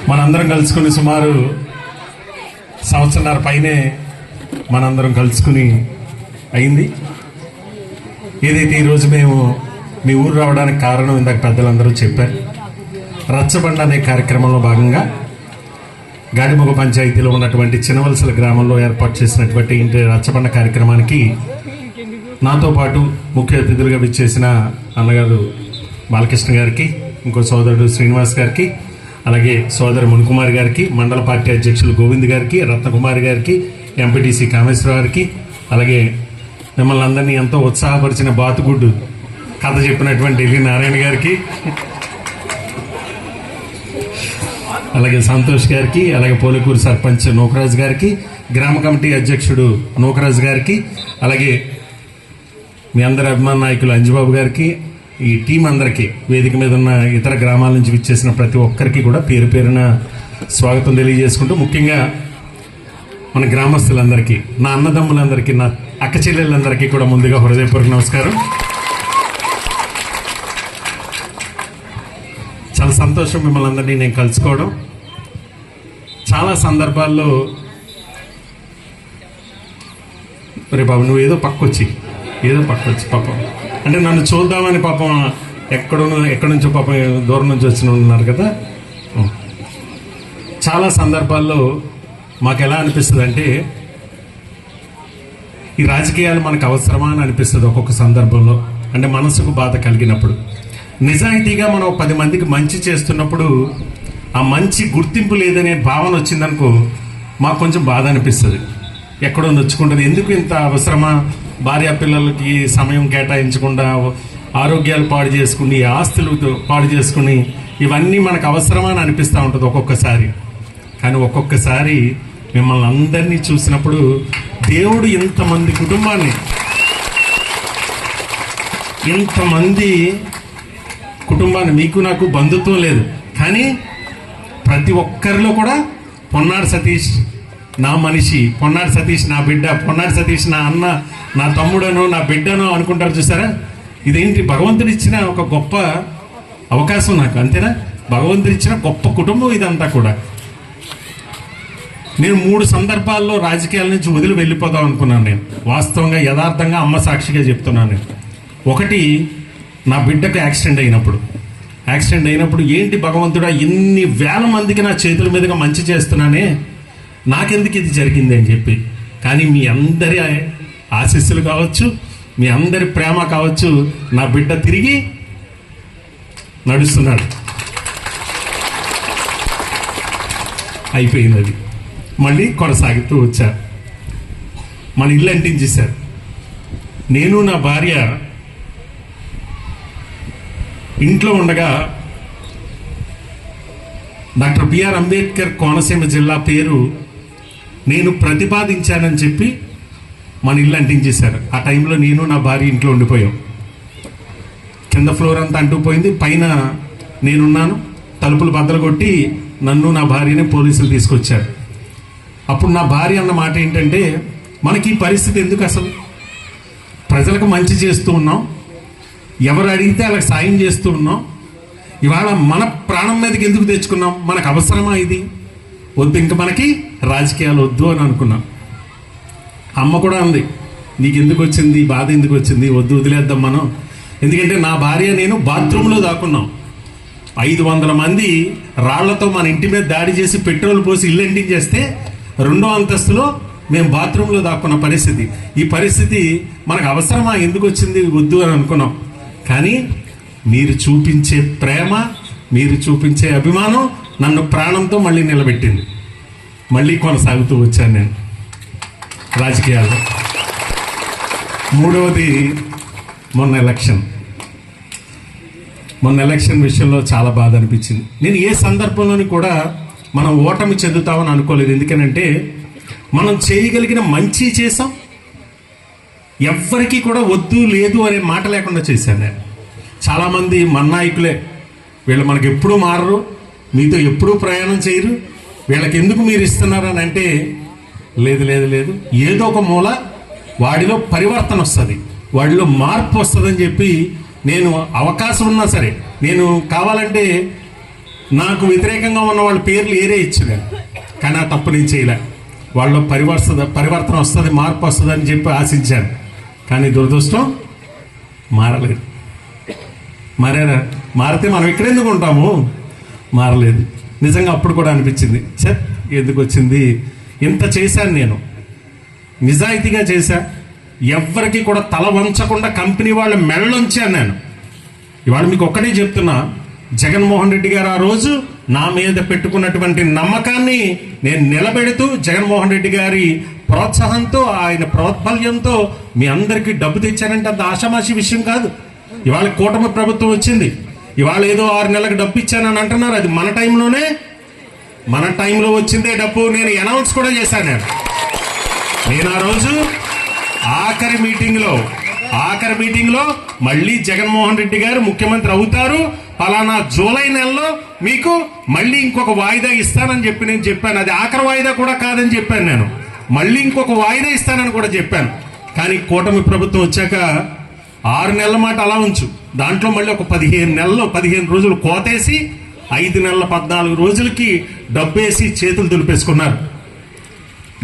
మనందరం కలుసుకుని సుమారు సంవత్సరాల పైనే మనందరం కలుసుకుని అయింది. ఏదైతే ఈరోజు మేము మీ ఊరు రావడానికి కారణం ఇందాక పెద్దలందరూ చెప్పారు. రచ్చబండ అనే కార్యక్రమంలో భాగంగా గాడిమొగ పంచాయతీలో ఉన్నటువంటి చినవలసల గ్రామంలో ఏర్పాటు చేసినటువంటి ఇంటి రచ్చబండ కార్యక్రమానికి నాతో పాటు ముఖ్య అతిథులుగా విచ్చేసిన అన్నగారు బాలకృష్ణ గారికి, ఇంకో సోదరుడు శ్రీనివాస్ గారికి, అలాగే సోదరు మునికుమార్ గారికి, మండల పార్టీ అధ్యక్షులు గోవింద్ గారికి, రత్నకుమారి గారికి, ఎంపీటీసీ కామేశ్వర గారికి, అలాగే మిమ్మల్ని అందరినీ ఎంతో ఉత్సాహపరిచిన బాతుగుడ్డు కథ చెప్పినటువంటి ఎల్లి నారాయణ గారికి, అలాగే సంతోష్ గారికి, అలాగే పోలికూరు సర్పంచ్ నూకరాజు గారికి, గ్రామ కమిటీ అధ్యక్షుడు నూకరాజు గారికి, అలాగే మీ అందరి అభిమాన నాయకులు అంజుబాబు గారికి, ఈ టీం అందరికీ, వేదిక మీద ఉన్న ఇతర గ్రామాల నుంచి విచ్చేసిన ప్రతి ఒక్కరికి కూడా పేరు పేరున స్వాగతం తెలియజేసుకుంటూ, ముఖ్యంగా మన గ్రామస్తులందరికీ, నా అన్నదమ్ములందరికీ, నా అక్క చెల్లెళ్ళందరికీ కూడా ముందుగా హృదయపూర్వక నమస్కారం. చాలా సంతోషం మిమ్మల్ని అందరినీ నేను కలుసుకోవడం. చాలా సందర్భాల్లో రే బాబు నువ్వు ఏదో పక్కొచ్చి పాపం అంటే నన్ను చూద్దామని పాపం ఎక్కడి నుంచో పాపం దూరం నుంచి వచ్చిన ఉన్నారు కదా. చాలా సందర్భాల్లో మాకు ఎలా అనిపిస్తుంది అంటే ఈ రాజకీయాలు మనకు అవసరమా అని అనిపిస్తుంది ఒక్కొక్క సందర్భంలో. అంటే మనసుకు బాధ కలిగినప్పుడు, నిజాయితీగా మనం 10 మందికి మంచి చేస్తున్నప్పుడు ఆ మంచి గుర్తింపు లేదనే భావన వచ్చిందనుకో మాకు కొంచెం బాధ అనిపిస్తుంది, ఎక్కడో నొచ్చుకుంటుంది. ఎందుకు ఇంత అవసరమా, భార్య పిల్లలకి సమయం కేటాయించకుండా ఆరోగ్యాలు పాడు చేసుకుని, ఆస్తులు పాడు చేసుకుని, ఇవన్నీ మనకు అవసరమా అని అనిపిస్తూ ఉంటుంది ఒక్కొక్కసారి. కానీ ఒక్కొక్కసారి మిమ్మల్ని అందరినీ చూసినప్పుడు దేవుడు ఇంతమంది కుటుంబాన్ని, మీకు నాకు బంధుత్వం లేదు, కానీ ప్రతి ఒక్కరిలో కూడా పొన్నాడు సతీష్ నా మనిషి, పొన్నాడు సతీష్ నా బిడ్డ, పొన్నాడు సతీష్ నా అన్న, నా తమ్ముడనో నా బిడ్డనో అనుకుంటారు చూసారా. ఇదేంటి భగవంతుడు ఇచ్చిన ఒక గొప్ప అవకాశం నాకు, అంతేనా? భగవంతుడు ఇచ్చిన గొప్ప కుటుంబం ఇదంతా కూడా. నేను 3 సందర్భాల్లో రాజకీయాల నుంచి వదిలి వెళ్ళిపోదాం అనుకున్నాను. నేను వాస్తవంగా యథార్థంగా అమ్మ సాక్షిగా చెప్తున్నాను. నేను ఒకటి, నా బిడ్డకు యాక్సిడెంట్ అయినప్పుడు ఏంటి భగవంతుడా ఇన్ని వేల మందికి నా చేతుల మీదుగా మంచి చేస్తున్నానే, నాకెందుకు ఇది జరిగింది అని చెప్పి. కానీ మీ అందరి ఆశీస్సులు కావచ్చు, మీ అందరి ప్రేమ కావచ్చు, నా బిడ్డ తిరిగి నడుస్తున్నాడు. అయిపోయింది, అది మళ్ళీ కొనసాగుతూ వచ్చారు. మన ఇల్లు అంటించేశారు. నేను నా భార్య ఇంట్లో ఉండగా డాక్టర్ బిఆర్ అంబేద్కర్ కోనసీమ జిల్లా పేరు నేను ప్రతిపాదించానని చెప్పి మన ఇల్లు అంటించేశారు. ఆ టైంలో నేను నా భార్య ఇంట్లో ఉండిపోయాం. కింద ఫ్లోర్ అంతా అంటుకుపోయింది, పైన నేనున్నాను. తలుపులు బద్దలు కొట్టి నన్ను నా భార్యని పోలీసులు తీసుకొచ్చారు. అప్పుడు నా భార్య అన్న మాట ఏంటంటే, మనకి ఈ పరిస్థితి ఎందుకు, అసలు ప్రజలకు మంచి చేస్తూ ఉన్నాం, ఎవరు అడిగితే వాళ్ళకి సాయం చేస్తూ ఉన్నాం, ఇవాళ మన ప్రాణం మీదకి ఎందుకు తెచ్చుకున్నాం, మనకు అవసరమా ఇది, వద్దు, ఇంక మనకి రాజకీయాలు వద్దు అని అనుకున్నాం. అమ్మ కూడా అంది, నీకు ఎందుకు వచ్చింది బాధ, ఎందుకు వచ్చింది, వద్దు, వదిలేద్దాం మనం. ఎందుకంటే నా భార్య నేను బాత్రూంలో దాక్కున్నాం. 500 మంది రాళ్లతో మన ఇంటి మీద దాడి చేసి పెట్రోల్ పోసి ఇల్లు ఎంటించేస్తే 2వ అంతస్తులో మేము బాత్రూంలో దాక్కున్న పరిస్థితి. ఈ పరిస్థితి మనకు అవసరమా, ఎందుకు వచ్చింది, వద్దు అని అనుకున్నాం. కానీ మీరు చూపించే ప్రేమ, మీరు చూపించే అభిమానం నన్ను ప్రాణంతో మళ్ళీ నిలబెట్టింది. మళ్ళీ కొనసాగుతూ వచ్చాను నేను రాజకీయాల్లో. 3వది మొన్న ఎలక్షన్ విషయంలో చాలా బాధ అనిపించింది. నేను ఏ సందర్భంలోని కూడా మనం ఓటమి చెందుతామని అనుకోలేదు. ఎందుకనంటే మనం చేయగలిగిన మంచి చేసాం, ఎవ్వరికీ కూడా వద్దు లేదు అనే మాట లేకుండా చేశాను నేను. చాలామంది మన నాయకులే, వీళ్ళు మనకు ఎప్పుడూ మారరు, మీతో ఎప్పుడూ ప్రయాణం చేయరు, వీళ్ళకి ఎందుకు మీరు ఇస్తున్నారని అంటే, లేదు లేదు లేదు, ఏదో ఒక మూల వాడిలో పరివర్తన వస్తుంది, వాడిలో మార్పు వస్తుందని చెప్పి నేను అవకాశం ఉన్నా సరే, నేను కావాలంటే నాకు వ్యతిరేకంగా ఉన్న వాళ్ళ పేర్లు ఏరే ఇచ్చాను, కానీ ఆ తప్పు నేను చేయలే. వాళ్ళలో పరివర్తన వస్తుంది, మార్పు వస్తుంది అని చెప్పి ఆశించాను, కానీ దురదృష్టం మారలేదు. మారితే మనం ఇక్కడెందుకు ఉంటాము? మారలేదు. నిజంగా అప్పుడు కూడా అనిపించింది, సార్ ఎందుకు వచ్చింది, ఇంత చేశాను నేను, నిజాయితీగా చేశా, ఎవ్వరికి కూడా తల వంచకుండా కంపెనీ వాళ్ళ మెడలోంచాను నేను. ఇవాళ మీకు ఒక్కటే చెప్తున్నా, జగన్మోహన్ రెడ్డి గారు ఆ రోజు నా మీద పెట్టుకున్నటువంటి నమ్మకాన్ని నేను నిలబెడుతూ, జగన్మోహన్ రెడ్డి గారి ప్రోత్సాహంతో, ఆయన ప్రోత్బల్యంతో మీ అందరికీ డబ్బు తెచ్చానంటే అంత ఆషామాషి విషయం కాదు. ఇవాళ కూటమి ప్రభుత్వం వచ్చింది, ఇవాళ ఏదో 6 నెలలకు డబ్బు ఇచ్చానని అంటున్నారు. అది మన టైంలో వచ్చిందే డబ్బు. నేను అనౌన్స్ కూడా చేశాను. నేను ఆ రోజు ఆఖరి మీటింగ్లో మళ్ళీ జగన్మోహన్ రెడ్డి గారు ముఖ్యమంత్రి అవుతారు, పలానా జూలై నెలలో మీకు మళ్ళీ ఇంకొక వాయిదా ఇస్తానని చెప్పి నేను చెప్పాను. అది ఆఖరి వాయిదా కూడా కాదని చెప్పాను, నేను మళ్ళీ ఇంకొక వాయిదా ఇస్తానని కూడా చెప్పాను. కానీ కూటమి ప్రభుత్వం వచ్చాక 6 నెలల మాట అలా ఉంచు, దాంట్లో మళ్ళీ ఒక 15 రోజులు కోతేసి 5 నెలల 14 రోజులకి డబ్బేసి చేతులు దులిపేసుకున్నారు.